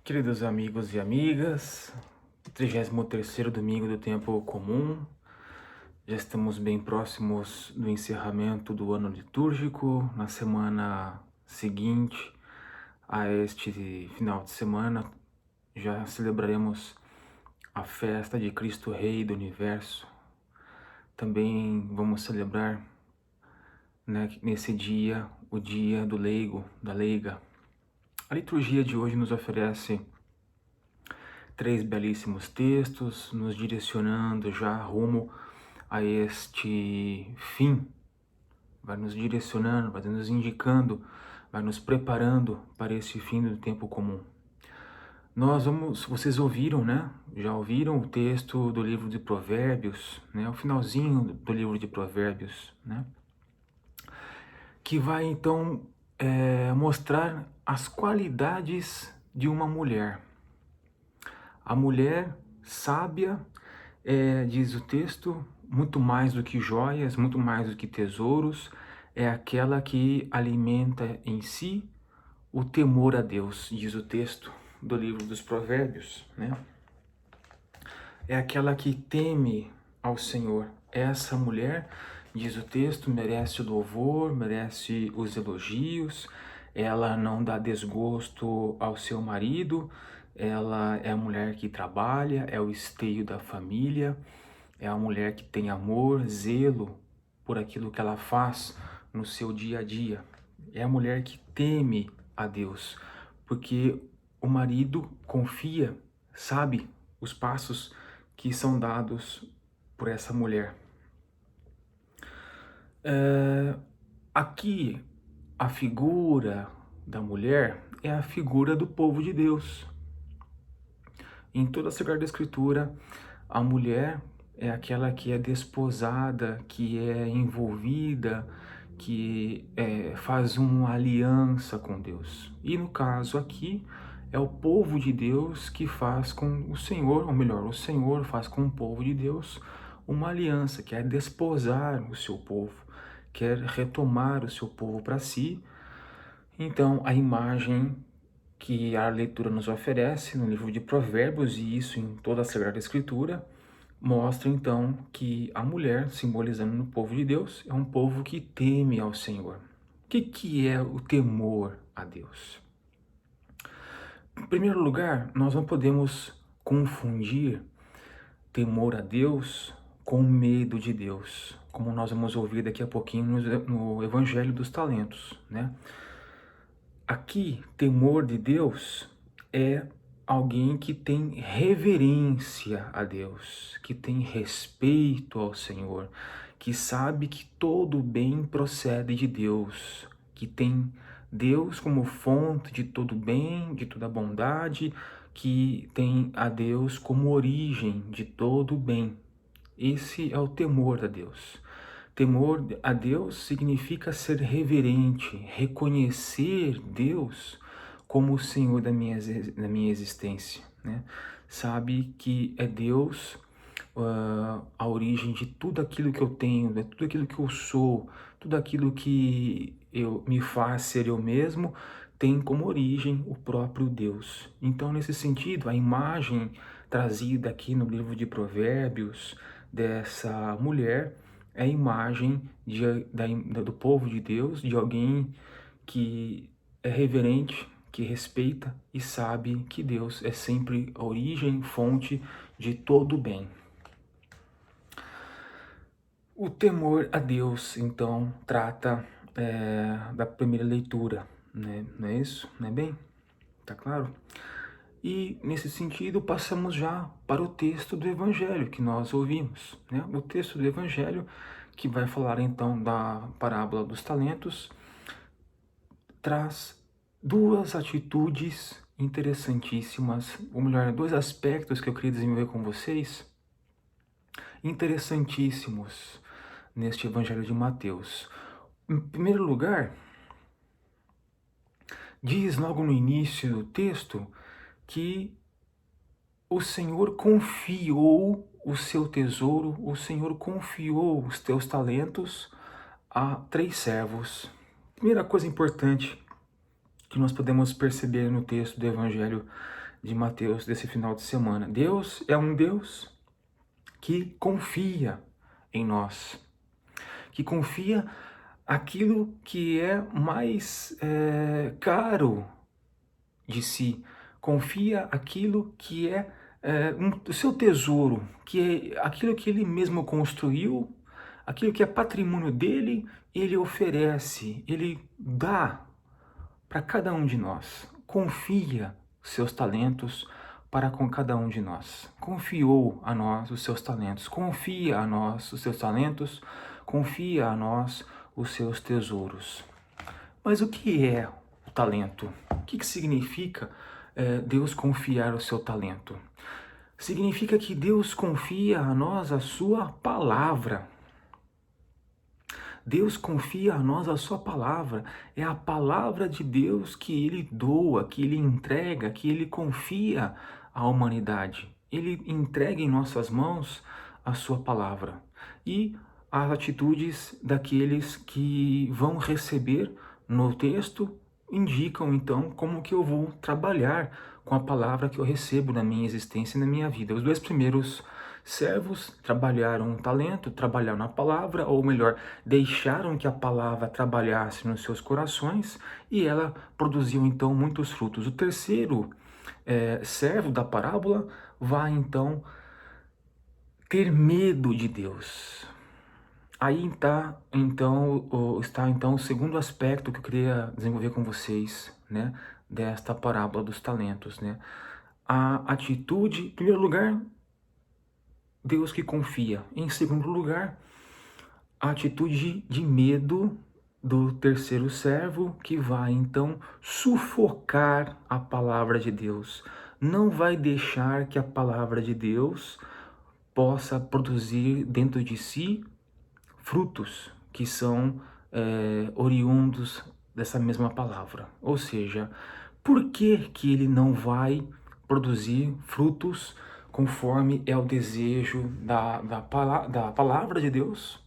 Queridos amigos e amigas, 33º domingo do tempo comum, já estamos bem próximos do encerramento do ano litúrgico. Na semana seguinte a este final de semana, já celebraremos a festa de Cristo Rei do Universo. Também vamos celebrar, nesse dia, o dia do leigo, da leiga. A liturgia de hoje nos oferece 3 belíssimos textos, nos direcionando já rumo a este fim. Vai nos direcionando, vai nos indicando, vai nos preparando para esse fim do tempo comum. Vocês ouviram, né? Já ouviram o texto do livro de Provérbios, né? O finalzinho do livro de Provérbios, né? Que vai então mostrar as qualidades de uma mulher. A mulher sábia, diz o texto, muito mais do que joias, muito mais do que tesouros, é aquela que alimenta em si o temor a Deus, diz o texto do livro dos Provérbios, né? É aquela que teme ao Senhor. Essa mulher, diz o texto, merece o louvor, merece os elogios, ela não dá desgosto ao seu marido, ela é a mulher que trabalha, é o esteio da família, é a mulher que tem amor, zelo por aquilo que ela faz no seu dia a dia. É a mulher que teme a Deus, porque o marido confia, sabe os passos que são dados por essa mulher. Aqui, a figura da mulher é a figura do povo de Deus. Em toda a Sagrada Escritura, a mulher é aquela que é desposada, que é envolvida, que faz uma aliança com Deus. E no caso aqui, é o povo de Deus que faz com o Senhor, ou melhor, o Senhor faz com o povo de Deus uma aliança, quer desposar o seu povo, quer retomar o seu povo para si. Então, a imagem que a leitura nos oferece no livro de Provérbios, e isso em toda a Sagrada Escritura, mostra então que a mulher, simbolizando no povo de Deus, é um povo que teme ao Senhor. O que é o temor a Deus? Em primeiro lugar, nós não podemos confundir temor a Deus com medo de Deus, como nós vamos ouvir daqui a pouquinho no Evangelho dos Talentos, né? Aqui, temor de Deus é alguém que tem reverência a Deus, que tem respeito ao Senhor, que sabe que todo bem procede de Deus, que tem Deus como fonte de todo bem, de toda bondade, que tem a Deus como origem de todo bem. Esse é o temor a Deus. Temor a Deus significa ser reverente, reconhecer Deus como o Senhor da minha existência, né? Sabe que é Deus a origem de tudo aquilo que eu tenho, de tudo aquilo que eu sou, tudo aquilo que me faz ser eu mesmo, tem como origem o próprio Deus. Então, nesse sentido, a imagem trazida aqui no livro de Provérbios dessa mulher é a imagem do povo de Deus, de alguém que é reverente, que respeita e sabe que Deus é sempre a origem, fonte de todo bem. O temor a Deus, então, trata da primeira leitura, né? Não é isso? Não é bem? Tá claro? E, nesse sentido, passamos já para o texto do Evangelho que nós ouvimos, né? O texto do Evangelho que vai falar, então, da parábola dos talentos, traz duas atitudes interessantíssimas, ou melhor, dois aspectos que eu queria desenvolver com vocês, interessantíssimos neste Evangelho de Mateus. Em primeiro lugar, diz logo no início do texto que o Senhor confiou o seu tesouro, o Senhor confiou os teus talentos a 3 servos. Primeira coisa importante que nós podemos perceber no texto do Evangelho de Mateus desse final de semana. Deus é um Deus que confia em nós, que confia aquilo que é mais caro de si, confia aquilo que é o seu tesouro, que é aquilo que ele mesmo construiu, aquilo que é patrimônio dele, ele oferece, ele dá para cada um de nós. Confia seus talentos para com cada um de nós. Confiou a nós os seus talentos. Confia a nós os seus talentos. Confia a nós os seus tesouros. Mas o que é o talento? O que significa Deus confiar o seu talento? Significa que Deus confia a nós a sua palavra. Deus confia a nós a sua palavra. É a palavra de Deus que ele doa, que ele entrega, que ele confia à humanidade. Ele entrega em nossas mãos a sua palavra. E as atitudes daqueles que vão receber no texto indicam então como que eu vou trabalhar com a palavra que eu recebo na minha existência e na minha vida. Os dois primeiros servos trabalharam um talento, trabalharam a palavra, ou melhor, deixaram que a palavra trabalhasse nos seus corações e ela produziu então muitos frutos. O terceiro servo da parábola vai então ter medo de Deus. Aí está então o segundo aspecto que eu queria desenvolver com vocês, né, desta parábola dos talentos, né? A atitude, em primeiro lugar, Deus que confia. Em segundo lugar, a atitude de medo do terceiro servo, que vai então sufocar a palavra de Deus. Não vai deixar que a palavra de Deus possa produzir dentro de si frutos que são oriundos dessa mesma palavra. Ou seja, por que que ele não vai produzir frutos conforme é o desejo da palavra de Deus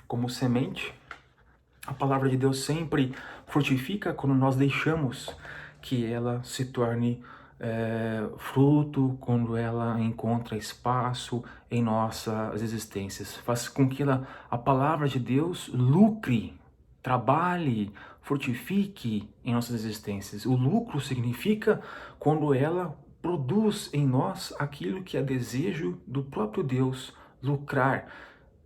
como semente? A palavra de Deus sempre frutifica quando nós deixamos que ela se torne fruto, quando ela encontra espaço em nossas existências. Faz com que a palavra de Deus lucre, trabalhe, frutifique em nossas existências. O lucro significa quando ela produz em nós aquilo que é desejo do próprio Deus, lucrar,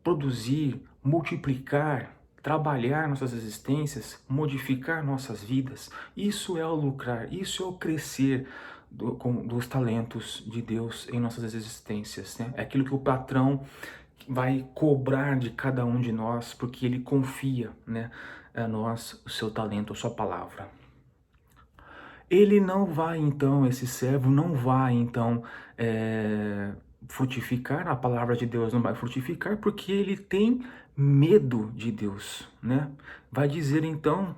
produzir, multiplicar, trabalhar nossas existências, modificar nossas vidas. Isso é o lucrar, isso é o crescer dos talentos de Deus em nossas existências, né? É aquilo que o patrão vai cobrar de cada um de nós, porque ele confia, né, a nós o seu talento, a sua palavra. Ele não vai então, esse servo não vai então frutificar, a palavra de Deus não vai frutificar, porque ele tem medo de Deus, né? Vai dizer então,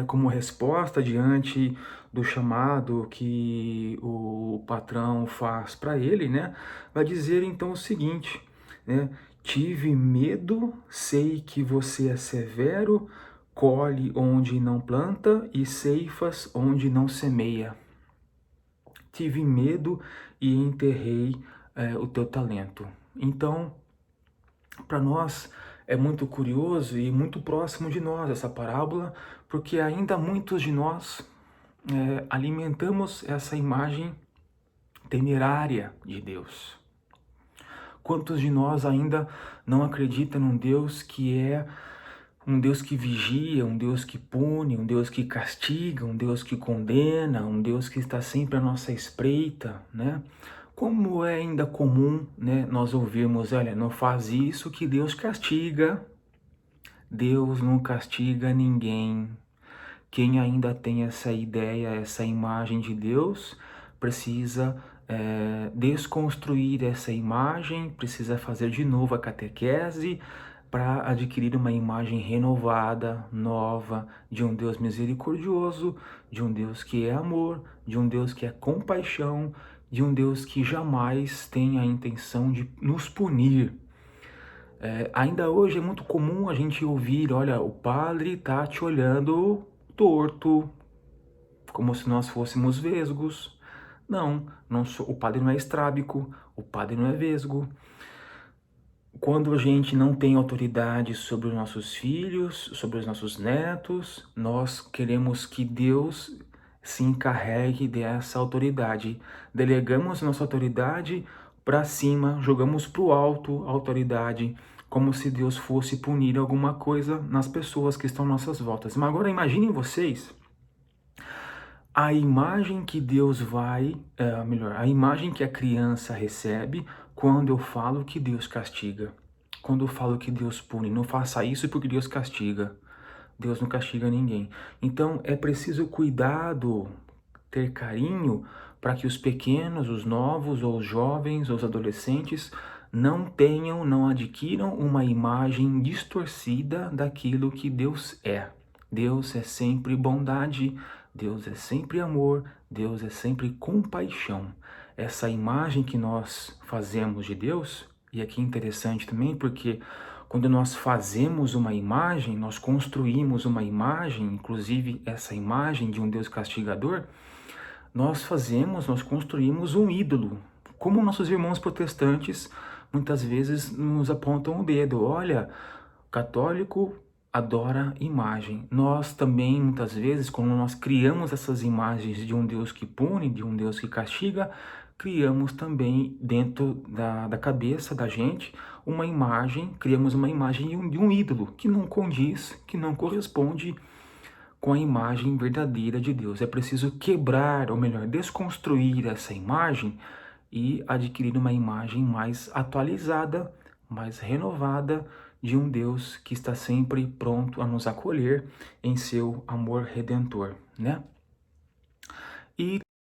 como resposta diante do chamado que o patrão faz para ele, né? Vai dizer então o seguinte, né? Tive medo, sei que você é severo, colhe onde não planta e ceifas onde não semeia. Tive medo e enterrei o teu talento. Então, para nós é muito curioso e muito próximo de nós essa parábola, porque ainda muitos de nós alimentamos essa imagem temerária de Deus. Quantos de nós ainda não acreditam num Deus que é um Deus que vigia, um Deus que pune, um Deus que castiga, um Deus que condena, um Deus que está sempre à nossa espreita, né? Como é ainda comum, né, nós ouvirmos, olha, não faz isso que Deus castiga. Deus não castiga ninguém. Quem ainda tem essa ideia, essa imagem de Deus, precisa desconstruir essa imagem, precisa fazer de novo a catequese para adquirir uma imagem renovada, nova, de um Deus misericordioso, de um Deus que é amor, de um Deus que é compaixão, de um Deus que jamais tem a intenção de nos punir. Ainda hoje é muito comum a gente ouvir, olha, o padre está te olhando torto, como se nós fôssemos vesgos, Não, o padre não é estrábico, o padre não é vesgo. Quando a gente não tem autoridade sobre os nossos filhos, sobre os nossos netos, nós queremos que Deus se encarregue dessa autoridade. Delegamos nossa autoridade para cima, jogamos para o alto a autoridade, como se Deus fosse punir alguma coisa nas pessoas que estão às nossas voltas. Mas agora imaginem vocês a imagem que Deus a imagem que a criança recebe quando eu falo que Deus castiga. Quando eu falo que Deus pune, não faça isso porque Deus castiga. Deus não castiga ninguém. Então é preciso cuidado, ter carinho para que os pequenos, os novos, ou os jovens, ou os adolescentes não adquiram uma imagem distorcida daquilo que Deus é. Deus é sempre bondade, Deus é sempre amor, Deus é sempre compaixão. Essa imagem que nós fazemos de Deus, e aqui é interessante também porque quando nós fazemos uma imagem, nós construímos uma imagem, inclusive essa imagem de um Deus castigador, nós construímos um ídolo. Como nossos irmãos protestantes muitas vezes nos apontam o dedo. Olha, católico adora imagem. Nós também, muitas vezes, quando nós criamos essas imagens de um Deus que pune, de um Deus que castiga, criamos também dentro da cabeça da gente uma imagem, criamos uma imagem de um ídolo que não condiz, que não corresponde com a imagem verdadeira de Deus. É preciso quebrar, ou melhor, desconstruir essa imagem e adquirir uma imagem mais atualizada, mais renovada de um Deus que está sempre pronto a nos acolher em seu amor redentor, né? E